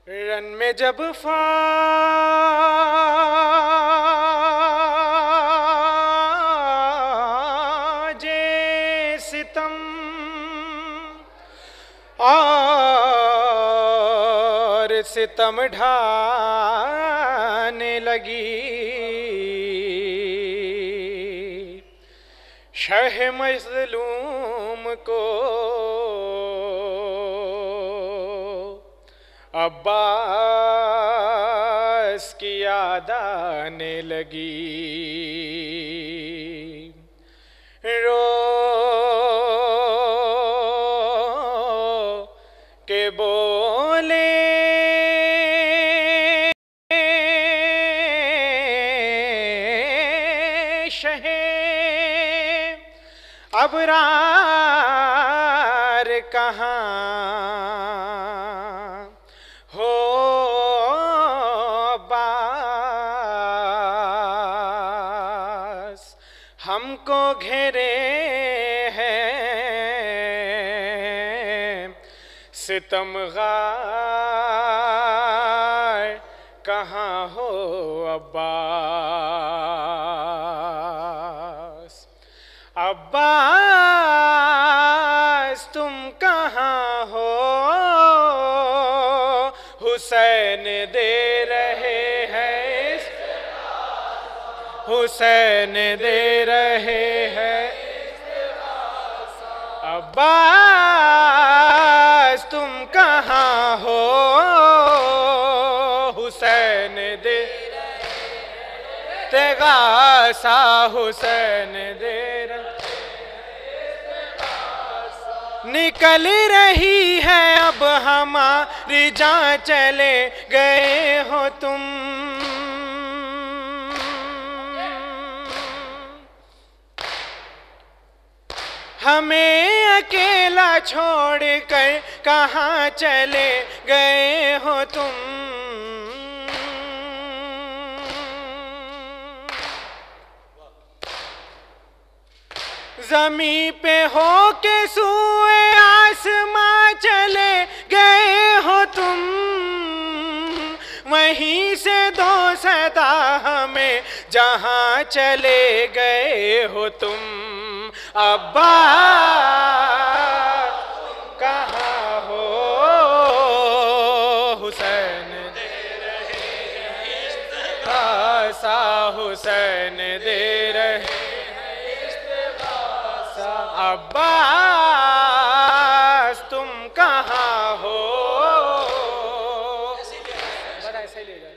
Run में जब फाजे सितम और सितम ढाने लगी, शह मज़लूम को अब्बास की याद आने लगी। रो के बोले शहे अबरार कहाँ हो अब्बास, हमको घेरे हैं सितमगार, कहाँ हो अब्बास। अब्बास तुम कहाँ हो, हुसैन दे रहे हैं, हुसैन दे रहे हैं। अब्बास तुम कहाँ हो, हुसैन दे तेगासा, हुसैन दे रहे। निकल रही है अब हमारी जान, चले गए हो तुम। हमें अकेला छोड़कर कहाँ चले गए हो तुम। ज़मीं पे हो के सूए आसमां चले गए हो तुम, वहीं से दो सदा हमें जहाँ चले गए हो तुम। अब्बास कहाँ हो, हुसैन दे रहे हैं इस्तिग़ासा, हुसैन दे रहे अब्बास तुम कहाँ हो। बड़ा ऐसे ले जाए।